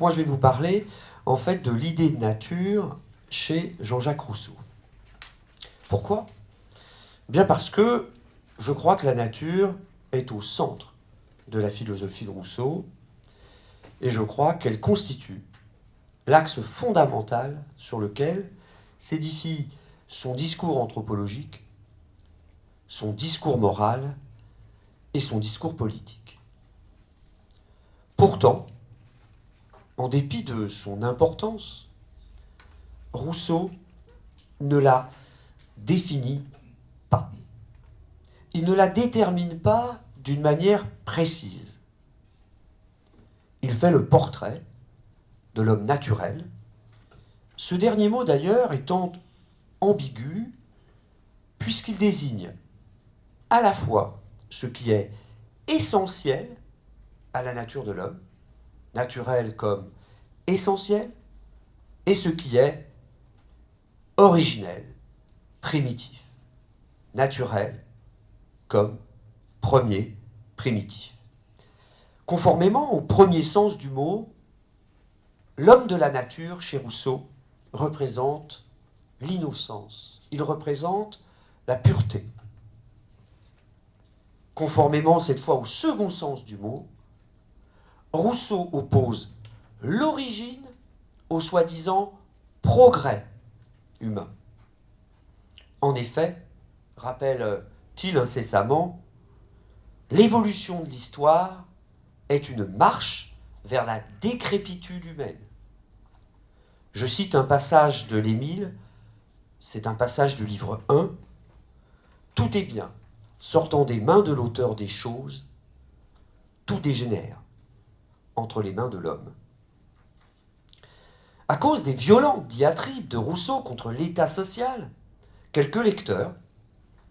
moi je vais vous parler en fait de l'idée de nature chez Jean-Jacques Rousseau. Pourquoi ? Bien parce que je crois que la nature est au centre de la philosophie de Rousseau et je crois qu'elle constitue l'axe fondamental sur lequel s'édifie son discours anthropologique, son discours moral et son discours politique. Pourtant, en dépit de son importance, Rousseau ne la définit pas. Il ne la détermine pas d'une manière précise. Il fait le portrait de l'homme naturel, ce dernier mot d'ailleurs étant ambigu, puisqu'il désigne à la fois ce qui est essentiel à la nature de l'homme, naturel comme essentiel, et ce qui est originel, primitif, naturel comme premier, primitif. Conformément au premier sens du mot, l'homme de la nature, chez Rousseau, représente l'innocence, il représente la pureté. Conformément cette fois au second sens du mot, Rousseau oppose l'origine au soi-disant progrès humain. En effet, rappelle-t-il incessamment, l'évolution de l'histoire est une marche vers la décrépitude humaine. Je cite un passage de l'Émile, c'est un passage du livre 1. « Tout est bien, sortant des mains de l'auteur des choses, tout dégénère entre les mains de l'homme. » À cause des violentes diatribes de Rousseau contre l'état social, quelques lecteurs,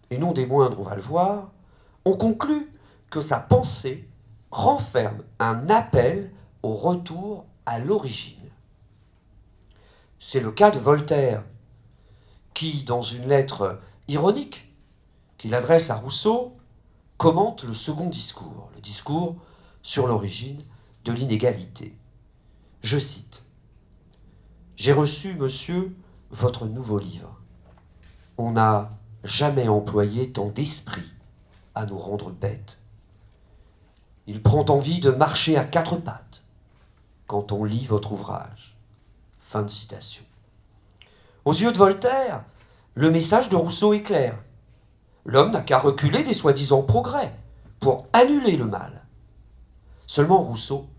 et non des moindres, on va le voir, ont conclu que sa pensée renferme un appel au retour à l'origine. C'est le cas de Voltaire, qui, dans une lettre ironique qu'il adresse à Rousseau, commente le second discours, le discours sur l'origine de l'inégalité. Je cite : « J'ai reçu, monsieur, votre nouveau livre. On n'a jamais employé tant d'esprit à nous rendre bêtes. Il prend envie de marcher à quatre pattes quand on lit votre ouvrage. » Fin de citation. Aux yeux de Voltaire, le message de Rousseau est clair. L'homme n'a qu'à reculer des soi-disant progrès pour annuler le mal. Seulement Rousseau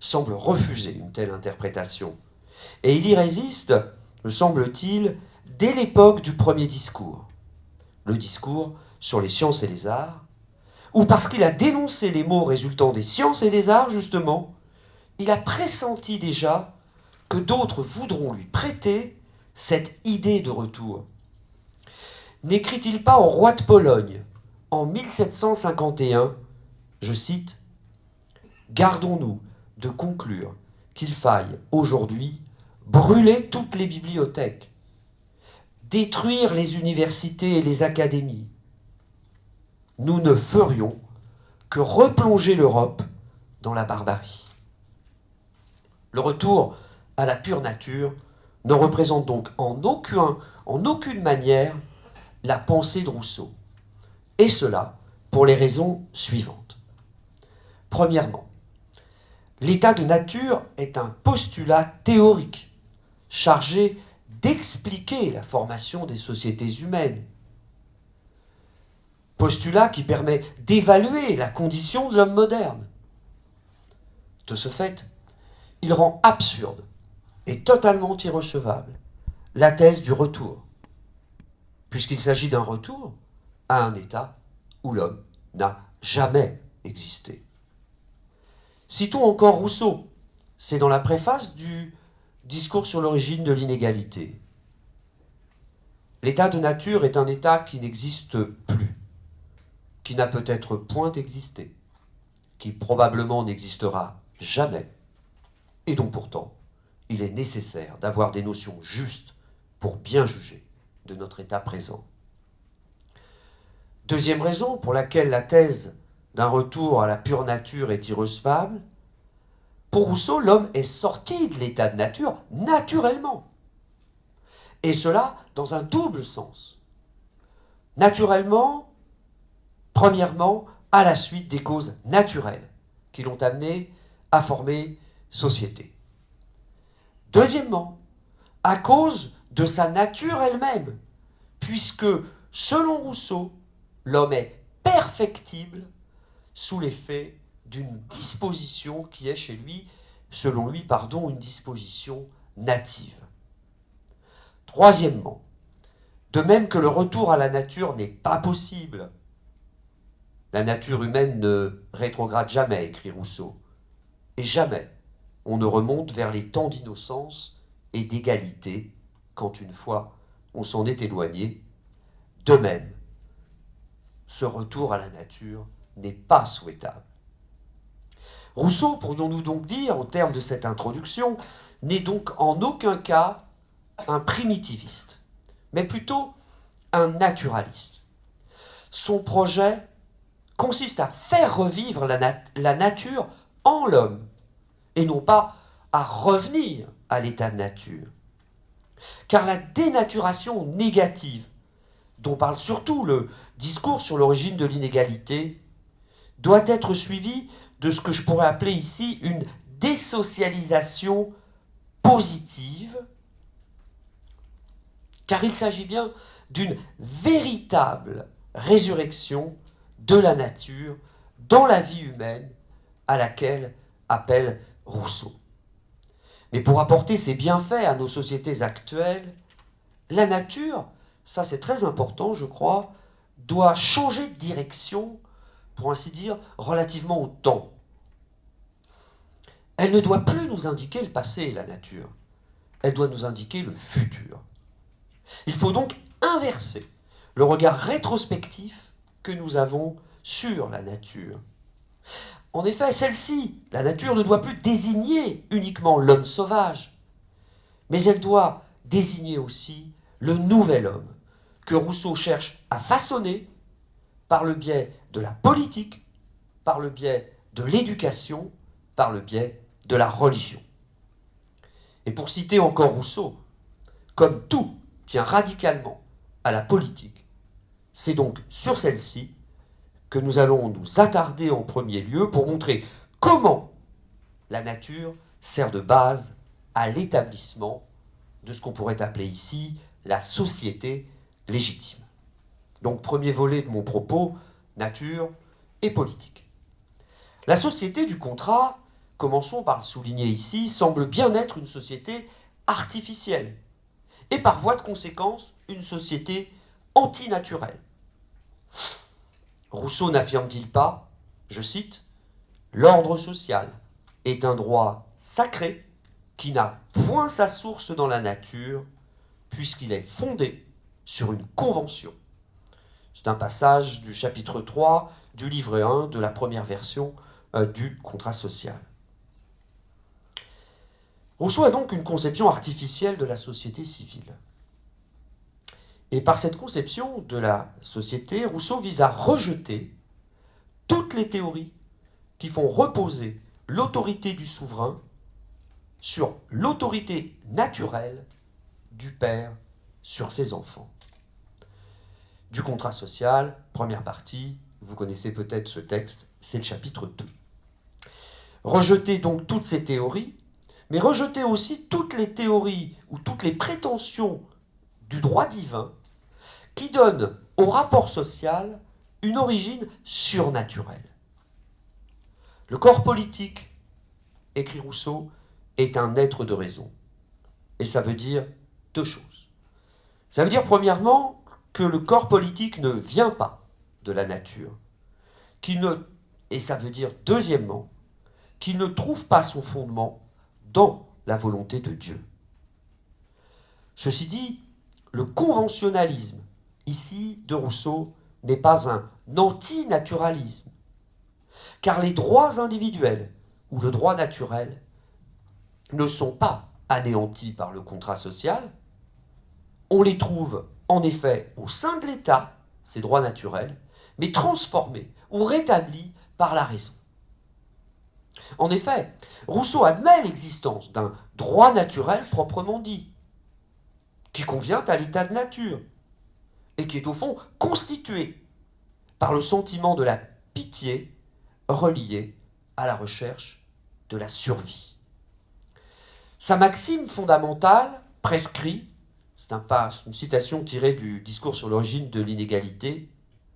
semble refuser une telle interprétation. Et il y résiste, me semble-t-il, dès l'époque du premier discours, le discours sur les sciences et les arts, où parce qu'il a dénoncé les maux résultant des sciences et des arts, justement, il a pressenti déjà que d'autres voudront lui prêter cette idée de retour. N'écrit-il pas au roi de Pologne, en 1751, je cite, « Gardons-nous de conclure qu'il faille aujourd'hui brûler toutes les bibliothèques, détruire les universités et les académies. Nous ne ferions que replonger l'Europe dans la barbarie. » Le retour à la pure nature ne représente donc en aucune manière la pensée de Rousseau. Et cela pour les raisons suivantes. Premièrement, l'état de nature est un postulat théorique, chargé d'expliquer la formation des sociétés humaines. Postulat qui permet d'évaluer la condition de l'homme moderne. De ce fait, il rend absurde et totalement irrecevable la thèse du retour, puisqu'il s'agit d'un retour à un état où l'homme n'a jamais existé. Citons encore Rousseau, c'est dans la préface du discours sur l'origine de l'inégalité. L'état de nature est un état qui n'existe plus, qui n'a peut-être point existé, qui probablement n'existera jamais, et dont pourtant il est nécessaire d'avoir des notions justes pour bien juger de notre état présent. Deuxième raison pour laquelle la thèse d'un retour à la pure nature est irrecevable, Pour Rousseau, l'homme est sorti de l'état de nature naturellement. Et cela dans un double sens. Naturellement, premièrement, à la suite des causes naturelles qui l'ont amené à former société. Deuxièmement, à cause de sa nature elle-même, puisque, selon Rousseau, l'homme est perfectible sous l'effet d'une disposition qui est chez lui, selon lui, une disposition native. Troisièmement, de même que le retour à la nature n'est pas possible, la nature humaine ne rétrograde jamais, écrit Rousseau, et jamais on ne remonte vers les temps d'innocence et d'égalité quand une fois on s'en est éloigné. De même, ce retour à la nature n'est pas souhaitable. Rousseau, pourrions-nous donc dire, au terme de cette introduction, n'est donc en aucun cas un primitiviste, mais plutôt un naturaliste. Son projet consiste à faire revivre la nature en l'homme, et non pas à revenir à l'état de nature. Car la dénaturation négative, dont parle surtout le discours sur l'origine de l'inégalité, doit être suivie de ce que je pourrais appeler ici une désocialisation positive, car il s'agit bien d'une véritable résurrection de la nature dans la vie humaine à laquelle appelle Rousseau. Mais pour apporter ses bienfaits à nos sociétés actuelles, la nature, ça c'est très important je crois, doit changer de direction, pour ainsi dire, relativement au temps. Elle ne doit plus nous indiquer le passé, la nature. Elle doit nous indiquer le futur. Il faut donc inverser le regard rétrospectif que nous avons sur la nature. En effet, celle-ci, la nature, ne doit plus désigner uniquement l'homme sauvage, mais elle doit désigner aussi le nouvel homme que Rousseau cherche à façonner par le biais de la politique, par le biais de l'éducation, par le biais de la religion. Et pour citer encore Rousseau, comme tout tient radicalement à la politique, c'est donc sur celle-ci que nous allons nous attarder en premier lieu pour montrer comment la nature sert de base à l'établissement de ce qu'on pourrait appeler ici la société légitime. Donc premier volet de mon propos, nature et politique. La société du contrat, commençons par le souligner ici, semble bien être une société artificielle et par voie de conséquence une société antinaturelle. Rousseau n'affirme-t-il pas, je cite, « L'ordre social est un droit sacré qui n'a point sa source dans la nature, puisqu'il est fondé sur une convention. » C'est un passage du chapitre 3 du livre 1 de la première version du contrat social. Rousseau a donc une conception artificielle de la société civile. Et par cette conception de la société, Rousseau vise à rejeter toutes les théories qui font reposer l'autorité du souverain sur l'autorité naturelle du père sur ses enfants. Du contrat social, première partie, vous connaissez peut-être ce texte, c'est le chapitre 2. Rejeter donc toutes ces théories, mais rejeter aussi toutes les théories ou toutes les prétentions du droit divin qui donnent au rapport social une origine surnaturelle. Le corps politique, écrit Rousseau, est un être de raison. Et ça veut dire deux choses. Ça veut dire premièrement que le corps politique ne vient pas de la nature, et ça veut dire deuxièmement qu'il ne trouve pas son fondement dans la volonté de Dieu. Ceci dit, le conventionnalisme, ici, de Rousseau, n'est pas un antinaturalisme, car les droits individuels ou le droit naturel ne sont pas anéantis par le contrat social, on les trouve en effet au sein de l'État, ces droits naturels, mais transformés ou rétablis par la raison. En effet, Rousseau admet l'existence d'un droit naturel proprement dit, qui convient à l'état de nature, et qui est au fond constitué par le sentiment de la pitié relié à la recherche de la survie. Sa maxime fondamentale prescrit, c'est une citation tirée du discours sur l'origine de l'inégalité,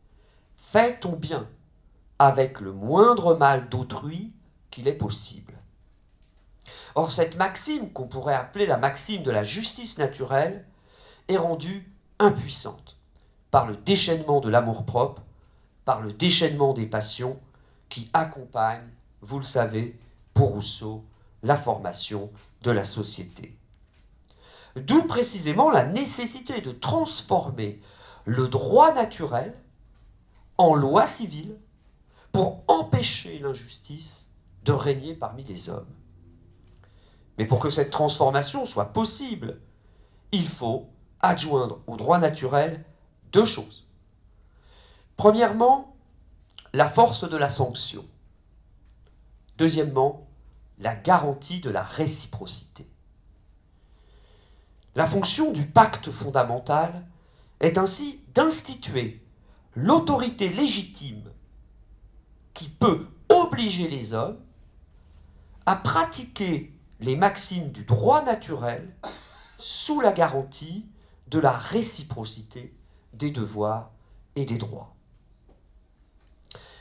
« Fais ton bien avec le moindre mal d'autrui qu'il est possible ». Or, cette maxime, qu'on pourrait appeler la maxime de la justice naturelle, est rendue impuissante par le déchaînement de l'amour-propre, par le déchaînement des passions qui accompagnent, vous le savez, pour Rousseau, la formation de la société. D'où précisément la nécessité de transformer le droit naturel en loi civile pour empêcher l'injustice de régner parmi les hommes. Mais pour que cette transformation soit possible, il faut adjoindre au droit naturel deux choses. Premièrement, la force de la sanction. Deuxièmement, la garantie de la réciprocité. La fonction du pacte fondamental est ainsi d'instituer l'autorité légitime qui peut obliger les hommes à pratiquer les maximes du droit naturel sous la garantie de la réciprocité des devoirs et des droits.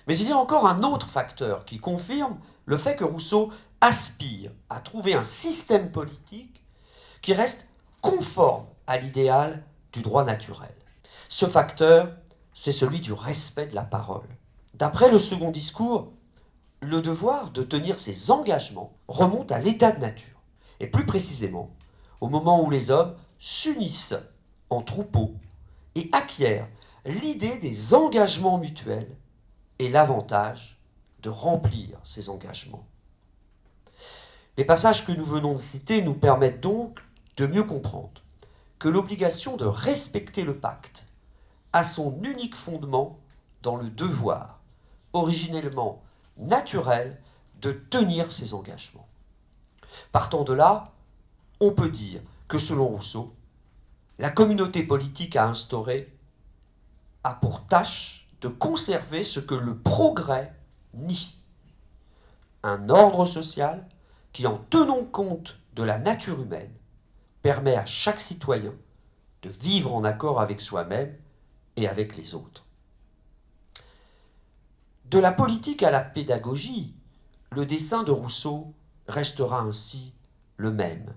Mais il y a encore un autre facteur qui confirme le fait que Rousseau aspire à trouver un système politique qui reste conforme à l'idéal du droit naturel. Ce facteur, c'est celui du respect de la parole. D'après le second discours, le devoir de tenir ses engagements remonte à l'état de nature, et plus précisément au moment où les hommes s'unissent en troupeaux et acquièrent l'idée des engagements mutuels et l'avantage de remplir ces engagements. Les passages que nous venons de citer nous permettent donc de mieux comprendre que l'obligation de respecter le pacte a son unique fondement dans le devoir, originellement naturel, de tenir ses engagements. Partant de là, on peut dire que selon Rousseau, la communauté politique à instaurer a pour tâche de conserver ce que le progrès nie. Un ordre social qui, en tenant compte de la nature humaine, permet à chaque citoyen de vivre en accord avec soi-même et avec les autres. De la politique à la pédagogie, le dessein de Rousseau restera ainsi le même.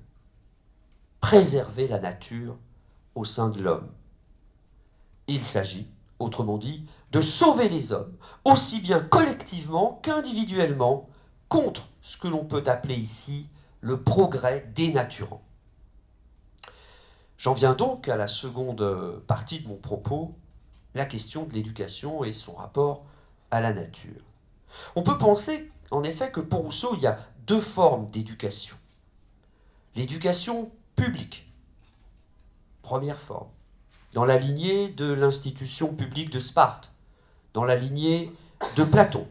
Préserver la nature au sein de l'homme. Il s'agit, autrement dit, de sauver les hommes, aussi bien collectivement qu'individuellement, contre ce que l'on peut appeler ici le progrès dénaturant. J'en viens donc à la seconde partie de mon propos, la question de l'éducation et son rapport à la nature. On peut penser, en effet, que pour Rousseau, il y a deux formes d'éducation. L'éducation publique, première forme, dans la lignée de l'institution publique de Sparte, dans la lignée de Platon.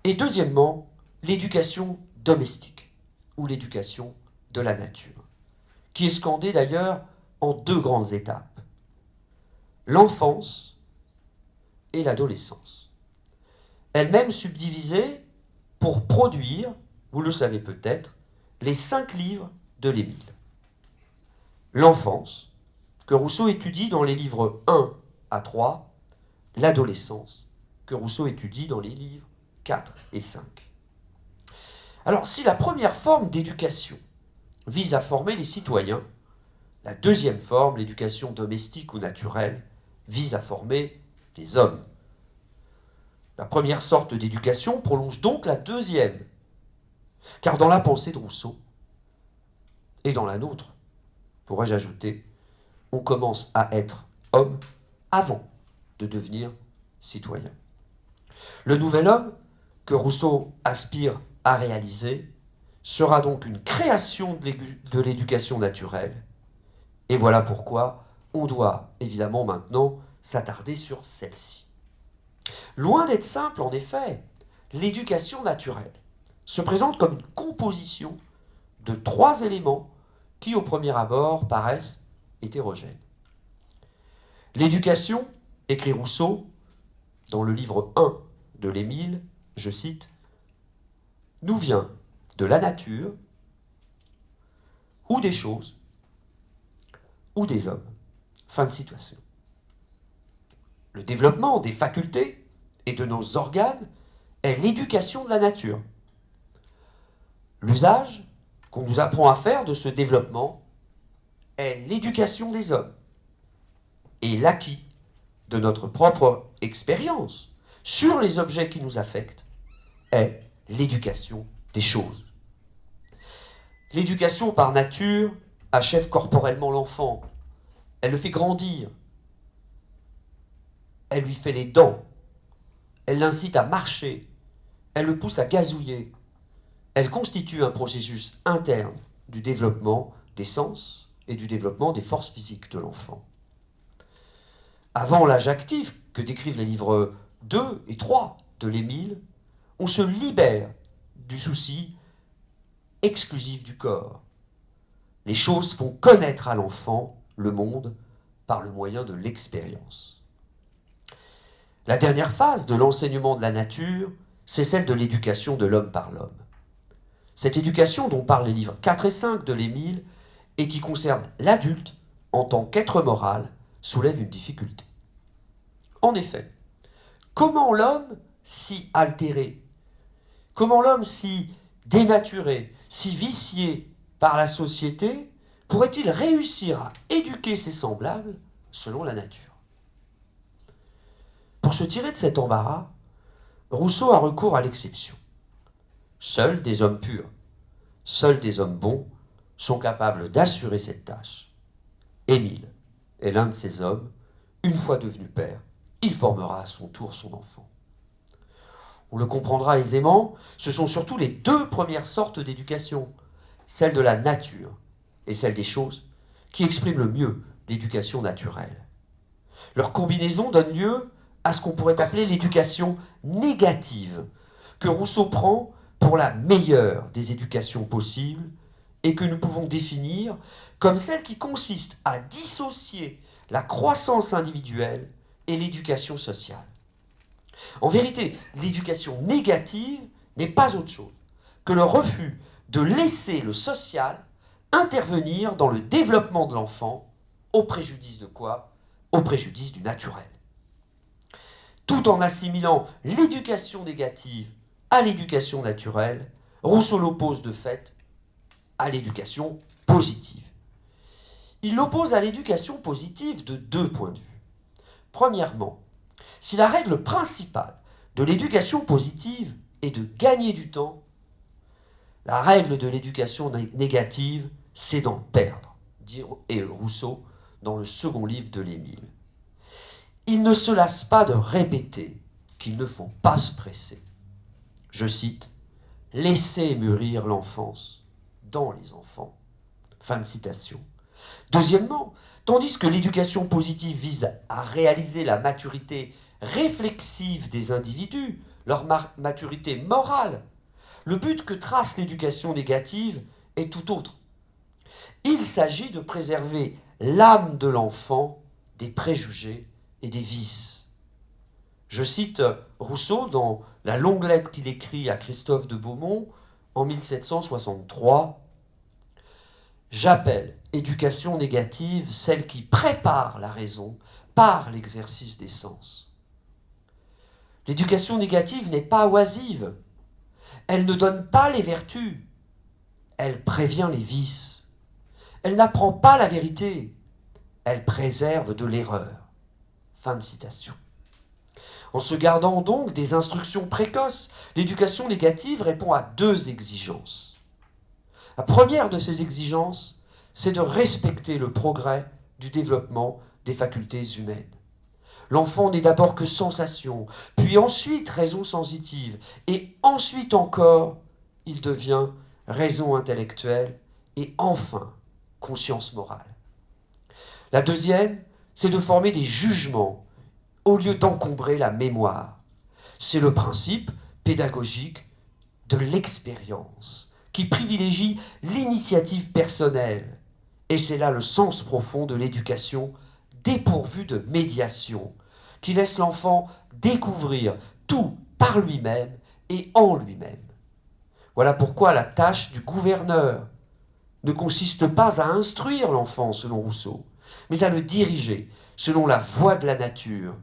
Et deuxièmement, l'éducation domestique, ou l'éducation de la nature, qui est scandée d'ailleurs en deux grandes étapes, l'enfance et l'adolescence. Elle-même subdivisée pour produire, vous le savez peut-être, les 5 livres de l'Émile. L'enfance, que Rousseau étudie dans les livres 1 à 3, l'adolescence, que Rousseau étudie dans les livres 4 et 5. Alors, si la première forme d'éducation vise à former les citoyens, la deuxième forme, l'éducation domestique ou naturelle, vise à former les hommes. La première sorte d'éducation prolonge donc la deuxième, car dans la pensée de Rousseau, et dans la nôtre, pourrais-je ajouter, on commence à être homme avant de devenir citoyen. Le nouvel homme que Rousseau aspire à réaliser sera donc une création de l'éducation naturelle. Et voilà pourquoi on doit évidemment maintenant s'attarder sur celle-ci. Loin d'être simple, en effet, l'éducation naturelle se présente comme une composition de 3 éléments qui, au premier abord, paraissent hétérogènes. L'éducation, écrit Rousseau dans le livre 1 de l'Émile, je cite, « nous vient de la nature, ou des choses, ou des hommes. » Fin de citation. Le développement des facultés et de nos organes est l'éducation de la nature. L'usage qu'on nous apprend à faire de ce développement est l'éducation des hommes. Et l'acquis de notre propre expérience sur les objets qui nous affectent est l'éducation des choses. L'éducation par nature achève corporellement l'enfant. Elle le fait grandir. Elle lui fait les dents. Elle l'incite à marcher. Elle le pousse à gazouiller. Elle constitue un processus interne du développement des sens et du développement des forces physiques de l'enfant. Avant l'âge actif, que décrivent les livres 2 et 3 de l'Émile, on se libère du souci exclusif du corps. Les choses font connaître à l'enfant le monde par le moyen de l'expérience. La dernière phase de l'enseignement de la nature, c'est celle de l'éducation de l'homme par l'homme. Cette éducation dont parlent les livres 4 et 5 de l'Émile et qui concerne l'adulte en tant qu'être moral soulève une difficulté. En effet, comment l'homme si altéré, comment l'homme si dénaturé, si vicié par la société, pourrait-il réussir à éduquer ses semblables selon la nature ? Pour se tirer de cet embarras, Rousseau a recours à l'exception. Seuls des hommes purs, seuls des hommes bons sont capables d'assurer cette tâche. Émile est l'un de ces hommes. Une fois devenu père, il formera à son tour son enfant. On le comprendra aisément, ce sont surtout les 2 premières sortes d'éducation, celle de la nature et celle des choses, qui expriment le mieux l'éducation naturelle. Leur combinaison donne lieu à ce qu'on pourrait appeler l'éducation négative, que Rousseau prend pour la meilleure des éducations possibles et que nous pouvons définir comme celle qui consiste à dissocier la croissance individuelle et l'éducation sociale. En vérité, l'éducation négative n'est pas autre chose que le refus de laisser le social intervenir dans le développement de l'enfant, au préjudice de quoi ? Au préjudice du naturel. Tout en assimilant l'éducation négative à l'éducation naturelle, Rousseau l'oppose de fait à l'éducation positive. Il l'oppose à l'éducation positive de 2 points de vue. Premièrement, si la règle principale de l'éducation positive est de gagner du temps, la règle de l'éducation négative, c'est d'en perdre, dit Rousseau dans le second livre de l'Émile. Il ne se lasse pas de répéter qu'il ne faut pas se presser. Je cite, « Laissez mûrir l'enfance dans les enfants ». Fin de citation. Deuxièmement, tandis que l'éducation positive vise à réaliser la maturité réflexive des individus, leur maturité morale, le but que trace l'éducation négative est tout autre. Il s'agit de préserver l'âme de l'enfant des préjugés et des vices. Je cite Rousseau dans la longue lettre qu'il écrit à Christophe de Beaumont en 1763. « J'appelle éducation négative celle qui prépare la raison par l'exercice des sens. » L'éducation négative n'est pas oisive. Elle ne donne pas les vertus. Elle prévient les vices. Elle n'apprend pas la vérité. Elle préserve de l'erreur. Fin de citation. En se gardant donc des instructions précoces, l'éducation négative répond à 2 exigences. La première de ces exigences, c'est de respecter le progrès du développement des facultés humaines. L'enfant n'est d'abord que sensation, puis ensuite raison sensitive, et ensuite encore, il devient raison intellectuelle, et enfin, conscience morale. La deuxième, c'est de former des jugements au lieu d'encombrer la mémoire. C'est le principe pédagogique de l'expérience, qui privilégie l'initiative personnelle. Et c'est là le sens profond de l'éducation dépourvue de médiation, qui laisse l'enfant découvrir tout par lui-même et en lui-même. Voilà pourquoi la tâche du gouverneur ne consiste pas à instruire l'enfant, selon Rousseau, mais à le diriger selon la voie de la nature.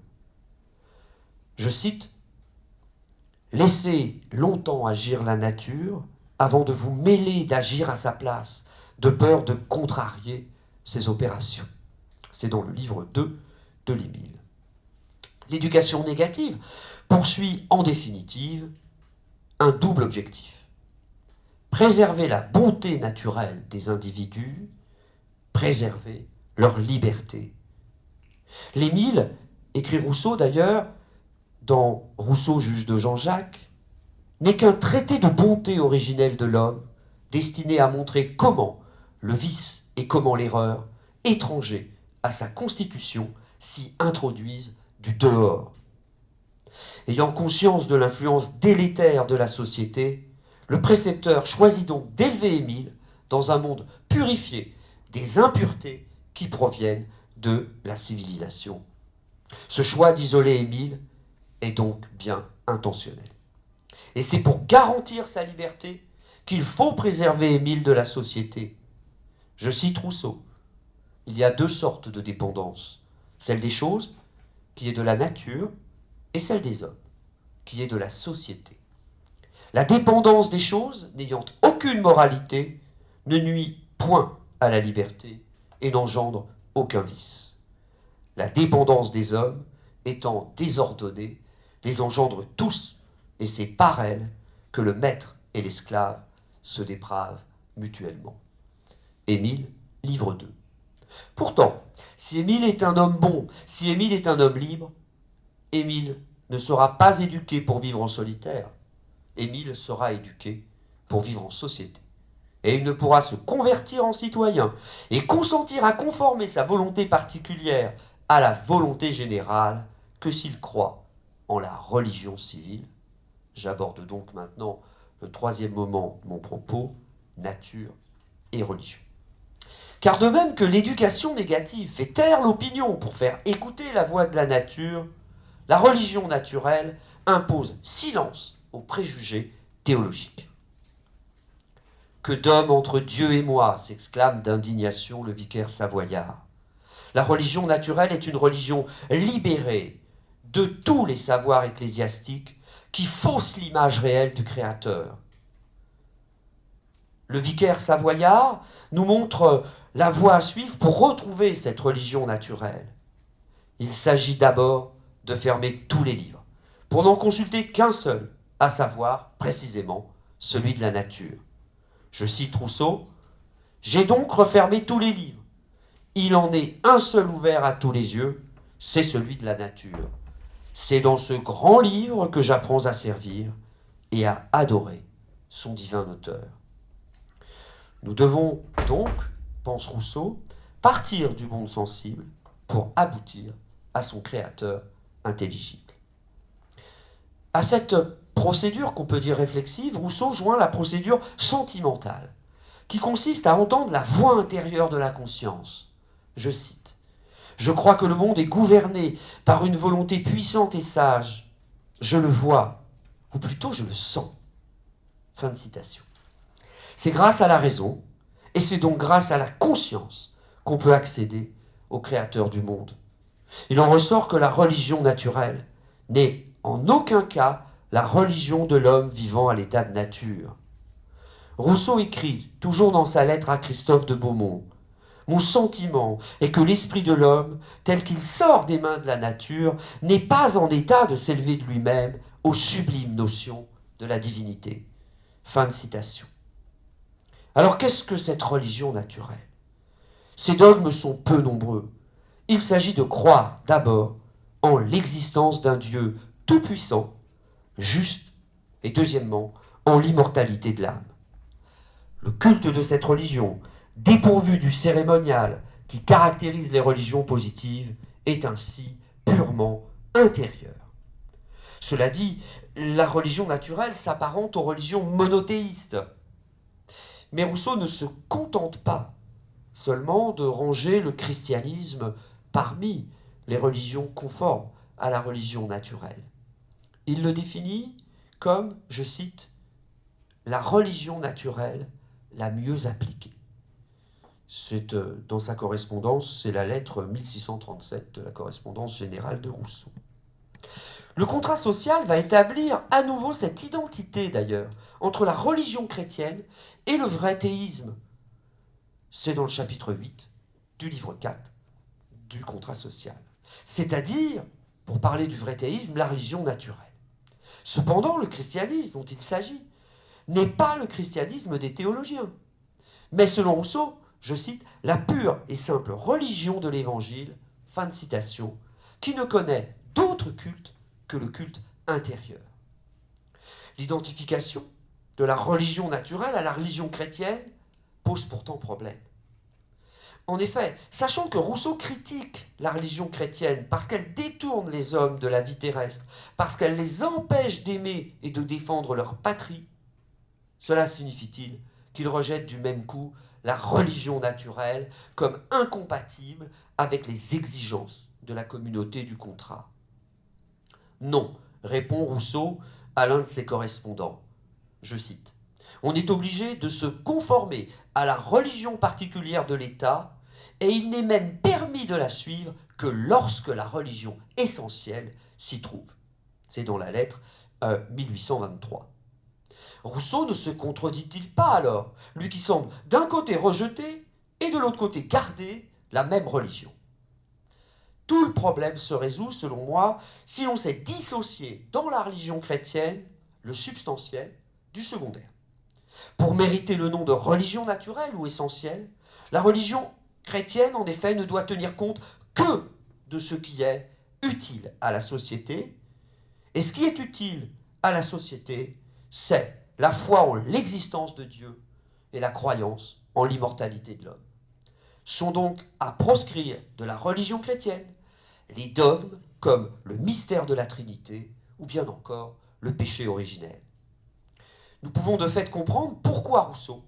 Je cite, « Laissez longtemps agir la nature avant de vous mêler d'agir à sa place, de peur de contrarier ses opérations. » C'est dans le livre 2 de l'Émile. L'éducation négative poursuit en définitive un double objectif. Préserver la bonté naturelle des individus, préserver leur liberté. L'Émile, écrit Rousseau d'ailleurs, dans Rousseau, juge de Jean-Jacques, n'est qu'un traité de bonté originelle de l'homme, destiné à montrer comment le vice et comment l'erreur, étrangers à sa constitution, s'y introduisent du dehors. Ayant conscience de l'influence délétère de la société, le précepteur choisit donc d'élever Émile dans un monde purifié des impuretés qui proviennent de la civilisation. Ce choix d'isoler Émile est donc bien intentionnel. Et c'est pour garantir sa liberté qu'il faut préserver Émile de la société. Je cite Rousseau. Il y a deux sortes de dépendance, celle des choses, qui est de la nature, et celle des hommes, qui est de la société. La dépendance des choses, n'ayant aucune moralité, ne nuit point à la liberté et n'engendre aucun vice. La dépendance des hommes, étant désordonnée, les engendre tous, et c'est par elle que le maître et l'esclave se dépravent mutuellement. Émile, livre 2. Pourtant, si Émile est un homme bon, si Émile est un homme libre, Émile ne sera pas éduqué pour vivre en solitaire. Émile sera éduqué pour vivre en société. Et il ne pourra se convertir en citoyen et consentir à conformer sa volonté particulière à la volonté générale que s'il croit en la religion civile. J'aborde donc maintenant le troisième moment de mon propos, nature et religion. Car de même que l'éducation négative fait taire l'opinion pour faire écouter la voix de la nature, la religion naturelle impose silence aux préjugés théologiques. Que d'hommes entre Dieu et moi, s'exclame d'indignation le vicaire savoyard. La religion naturelle est une religion libérée de tous les savoirs ecclésiastiques qui faussent l'image réelle du Créateur. Le vicaire savoyard nous montre la voie à suivre pour retrouver cette religion naturelle. Il s'agit d'abord de fermer tous les livres, pour n'en consulter qu'un seul, à savoir, précisément, celui de la nature. Je cite Rousseau, « J'ai donc refermé tous les livres. Il en est un seul ouvert à tous les yeux, c'est celui de la nature. C'est dans ce grand livre que j'apprends à servir et à adorer son divin auteur. » Nous devons donc, pense Rousseau, partir du monde sensible pour aboutir à son créateur intelligible. À cette procédure qu'on peut dire réflexive, Rousseau joint la procédure sentimentale, qui consiste à entendre la voix intérieure de la conscience. Je cite, « Je crois que le monde est gouverné par une volonté puissante et sage. Je le vois, ou plutôt je le sens. » Fin de citation. C'est grâce à la raison, et c'est donc grâce à la conscience qu'on peut accéder au Créateur du monde. Il en ressort que la religion naturelle n'est en aucun cas la religion de l'homme vivant à l'état de nature. Rousseau écrit, toujours dans sa lettre à Christophe de Beaumont, « Mon sentiment est que l'esprit de l'homme, tel qu'il sort des mains de la nature, n'est pas en état de s'élever de lui-même aux sublimes notions de la divinité. » Fin de citation. Alors qu'est-ce que cette religion naturelle? Ces dogmes sont peu nombreux. Il s'agit de croire d'abord en l'existence d'un Dieu tout-puissant, juste, et deuxièmement, en l'immortalité de l'âme. Le culte de cette religion, dépourvu du cérémonial qui caractérise les religions positives, est ainsi purement intérieur. Cela dit, la religion naturelle s'apparente aux religions monothéistes. Mais Rousseau ne se contente pas seulement de ranger le christianisme parmi les religions conformes à la religion naturelle. Il le définit comme, je cite, la religion naturelle la mieux appliquée. C'est dans sa correspondance, c'est la lettre 1637 de la correspondance générale de Rousseau. Le contrat social va établir à nouveau cette identité d'ailleurs entre la religion chrétienne et le vrai théisme. C'est dans le chapitre 8 du livre 4 du contrat social. C'est-à-dire, pour parler du vrai théisme, la religion naturelle. Cependant, le christianisme dont il s'agit n'est pas le christianisme des théologiens, mais selon Rousseau, je cite, la pure et simple religion de l'Évangile, fin de citation, qui ne connaît d'autre culte que le culte intérieur. L'identification de la religion naturelle à la religion chrétienne pose pourtant problème. En effet, sachant que Rousseau critique la religion chrétienne parce qu'elle détourne les hommes de la vie terrestre, parce qu'elle les empêche d'aimer et de défendre leur patrie, cela signifie-t-il qu'il rejette du même coup la religion naturelle comme incompatible avec les exigences de la communauté du contrat? Non, répond Rousseau à l'un de ses correspondants. Je cite, « On est obligé de se conformer à la religion particulière de l'État et il n'est même permis de la suivre que lorsque la religion essentielle s'y trouve. » C'est dans la lettre 1823. Rousseau ne se contredit-il pas alors, lui qui semble d'un côté rejeter et de l'autre côté garder la même religion? Tout le problème se résout, selon moi, si l'on sait dissocier dans la religion chrétienne le substantiel du secondaire. Pour mériter le nom de religion naturelle ou essentielle, la religion chrétienne, en effet, ne doit tenir compte que de ce qui est utile à la société. Et ce qui est utile à la société, c'est la foi en l'existence de Dieu et la croyance en l'immortalité de l'homme. Sont donc à proscrire de la religion chrétienne les dogmes comme le mystère de la Trinité ou bien encore le péché originel. Nous pouvons de fait comprendre pourquoi Rousseau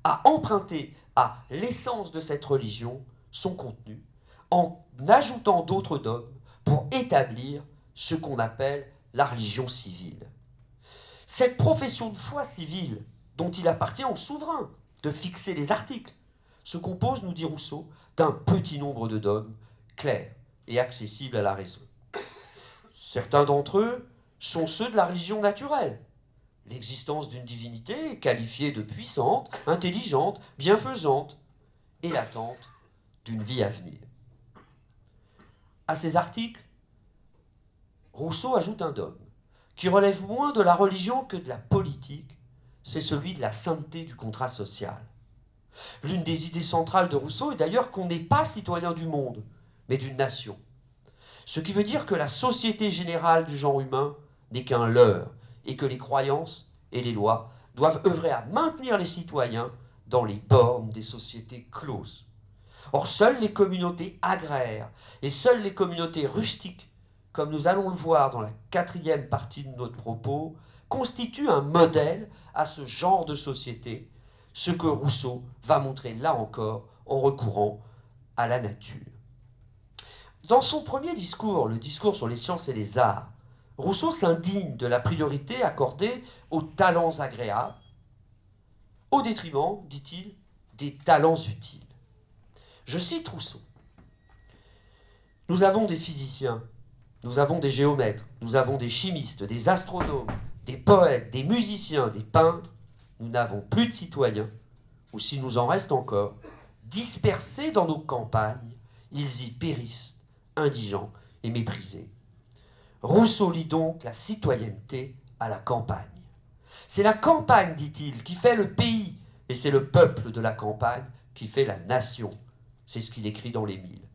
a emprunté à l'essence de cette religion son contenu en ajoutant d'autres dogmes pour établir ce qu'on appelle la religion civile. Cette profession de foi civile, dont il appartient au souverain de fixer les articles, se compose, nous dit Rousseau, d'un petit nombre de dogmes clairs et accessibles à la raison. Certains d'entre eux sont ceux de la religion naturelle. L'existence d'une divinité qualifiée de puissante, intelligente, bienfaisante, et l'attente d'une vie à venir. À ces articles, Rousseau ajoute un dogme qui relève moins de la religion que de la politique, c'est celui de la sainteté du contrat social. L'une des idées centrales de Rousseau est d'ailleurs qu'on n'est pas citoyen du monde, mais d'une nation. Ce qui veut dire que la société générale du genre humain n'est qu'un leurre, et que les croyances et les lois doivent œuvrer à maintenir les citoyens dans les bornes des sociétés closes. Or, seules les communautés agraires et seules les communautés rustiques, comme nous allons le voir dans la 4e partie de notre propos, constituent un modèle à ce genre de société, ce que Rousseau va montrer là encore en recourant à la nature. Dans son premier discours, le discours sur les sciences et les arts, Rousseau s'indigne de la priorité accordée aux talents agréables, au détriment, dit-il, des talents utiles. Je cite Rousseau. « Nous avons des physiciens, nous avons des géomètres, nous avons des chimistes, des astronomes, des poètes, des musiciens, des peintres. Nous n'avons plus de citoyens, ou s'il nous en reste encore, dispersés dans nos campagnes, ils y périssent, indigents et méprisés. Rousseau lit donc la citoyenneté à la campagne. C'est la campagne, dit-il, qui fait le pays, et c'est le peuple de la campagne qui fait la nation. C'est ce qu'il écrit dans l'Émile.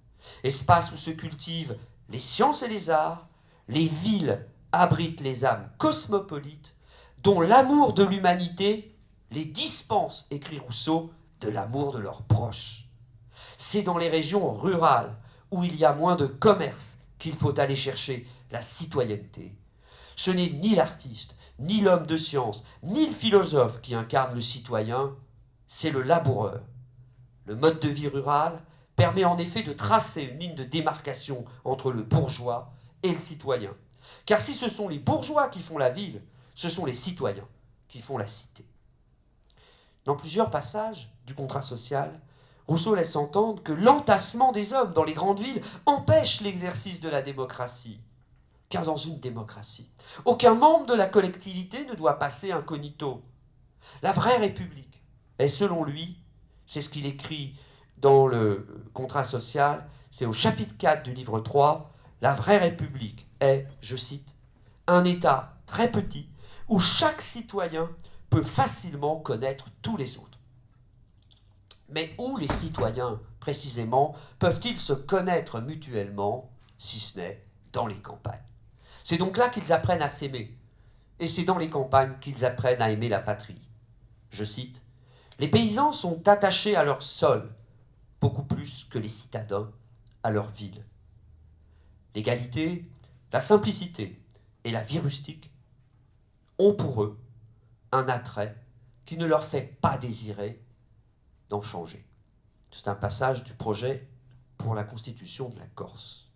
Espace où se cultivent les sciences et les arts, les villes abritent les âmes cosmopolites, dont l'amour de l'humanité les dispense, écrit Rousseau, de l'amour de leurs proches. C'est dans les régions rurales, où il y a moins de commerce, qu'il faut aller chercher la citoyenneté. Ce n'est ni l'artiste, ni l'homme de science, ni le philosophe qui incarne le citoyen, c'est le laboureur. Le mode de vie rural permet en effet de tracer une ligne de démarcation entre le bourgeois et le citoyen. Car si ce sont les bourgeois qui font la ville, ce sont les citoyens qui font la cité. Dans plusieurs passages du contrat social, Rousseau laisse entendre que l'entassement des hommes dans les grandes villes empêche l'exercice de la démocratie. Car dans une démocratie, aucun membre de la collectivité ne doit passer incognito. La vraie République est, selon lui, c'est ce qu'il écrit dans le contrat social, c'est au chapitre 4 du livre 3, la vraie République est, je cite, un État très petit où chaque citoyen peut facilement connaître tous les autres. Mais où les citoyens, précisément, peuvent-ils se connaître mutuellement, si ce n'est dans les campagnes? C'est donc là qu'ils apprennent à s'aimer. Et c'est dans les campagnes qu'ils apprennent à aimer la patrie. Je cite, « Les paysans sont attachés à leur sol, beaucoup plus que les citadins à leur ville. L'égalité, la simplicité et la vie rustique ont pour eux un attrait qui ne leur fait pas désirer d'en changer. » C'est un passage du projet pour la constitution de la Corse.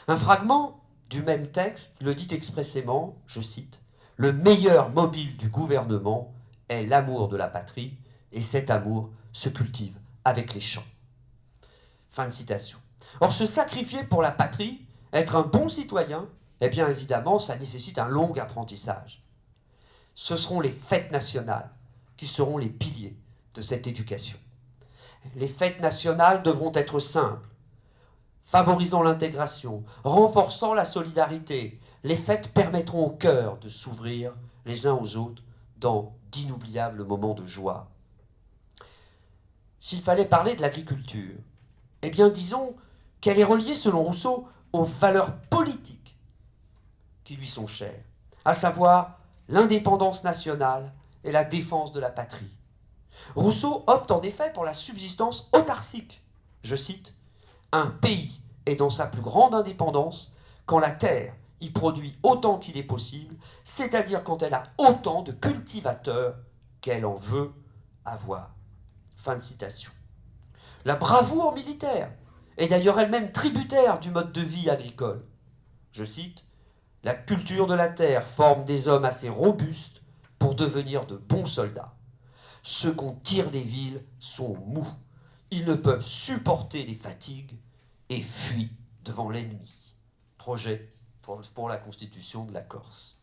Un fragment du même texte le dit expressément, je cite, « Le meilleur mobile du gouvernement est l'amour de la patrie, et cet amour se cultive avec les champs. » Fin de citation. Or, se sacrifier pour la patrie, être un bon citoyen, eh bien évidemment, ça nécessite un long apprentissage. Ce seront les fêtes nationales qui seront les piliers de cette éducation. Les fêtes nationales devront être simples, favorisant l'intégration, renforçant la solidarité. Les fêtes permettront au cœur de s'ouvrir les uns aux autres dans d'inoubliables moments de joie. S'il fallait parler de l'agriculture, eh bien disons qu'elle est reliée, selon Rousseau, aux valeurs politiques qui lui sont chères, à savoir l'indépendance nationale et la défense de la patrie. Rousseau opte en effet pour la subsistance autarcique. Je cite, « Un pays est dans sa plus grande indépendance quand la terre y produit autant qu'il est possible, c'est-à-dire quand elle a autant de cultivateurs qu'elle en veut avoir. » Fin de citation. La bravoure militaire est d'ailleurs elle-même tributaire du mode de vie agricole. Je cite, « La culture de la terre forme des hommes assez robustes pour devenir de bons soldats. Ceux qu'on tire des villes sont mous. Ils ne peuvent supporter les fatigues et fuient devant l'ennemi. » Projet pour la constitution de la Corse.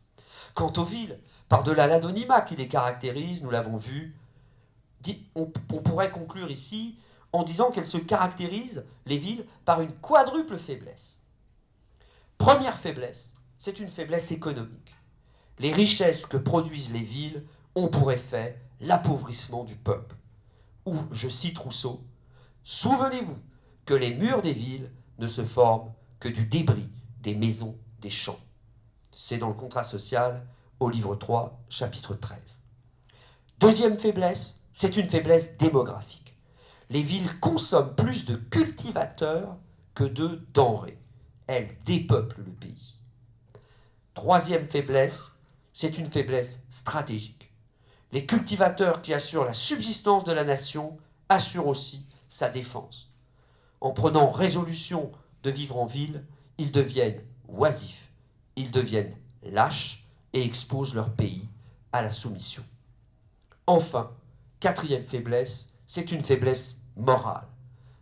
Quant aux villes, par-delà l'anonymat qui les caractérise, nous l'avons vu, on pourrait conclure ici en disant qu'elles se caractérisent, les villes, par une quadruple faiblesse. Première faiblesse, c'est une faiblesse économique. Les richesses que produisent les villes ont pour effet l'appauvrissement du peuple. Ou, je cite Rousseau, « Souvenez-vous que les murs des villes ne se forment que du débris des maisons des champs. » C'est dans le contrat social au livre 3, chapitre 13. Deuxième faiblesse, c'est une faiblesse démographique. Les villes consomment plus de cultivateurs que de denrées. Elles dépeuplent le pays. Troisième faiblesse, c'est une faiblesse stratégique. Les cultivateurs qui assurent la subsistance de la nation assurent aussi sa défense. En prenant résolution de vivre en ville, ils deviennent oisifs, ils deviennent lâches et exposent leur pays à la soumission. Enfin, quatrième faiblesse, c'est une faiblesse morale.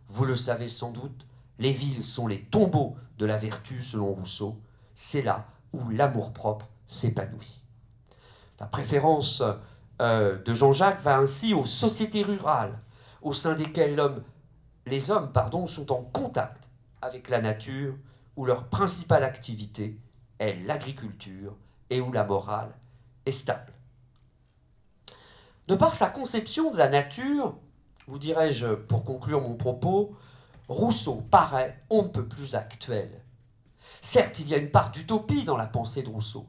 Vous le savez sans doute, les villes sont les tombeaux de la vertu selon Rousseau. C'est là où l'amour-propre s'épanouit. La préférence de Jean-Jacques va ainsi aux sociétés rurales, au sein desquelles les hommes sont en contact avec la nature, où leur principale activité est l'agriculture et où la morale est stable. De par sa conception de la nature, vous dirais-je pour conclure mon propos, Rousseau paraît on ne peut plus actuel. Certes, il y a une part d'utopie dans la pensée de Rousseau,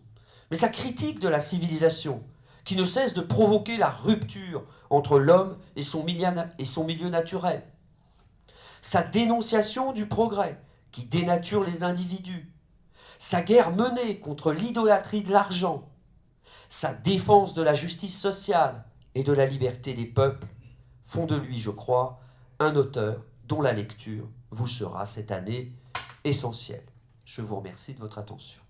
mais sa critique de la civilisation, qui ne cesse de provoquer la rupture entre l'homme et son milieu naturel, sa dénonciation du progrès, qui dénature les individus, sa guerre menée contre l'idolâtrie de l'argent, sa défense de la justice sociale et de la liberté des peuples font de lui, je crois, un auteur dont la lecture vous sera cette année essentielle. Je vous remercie de votre attention.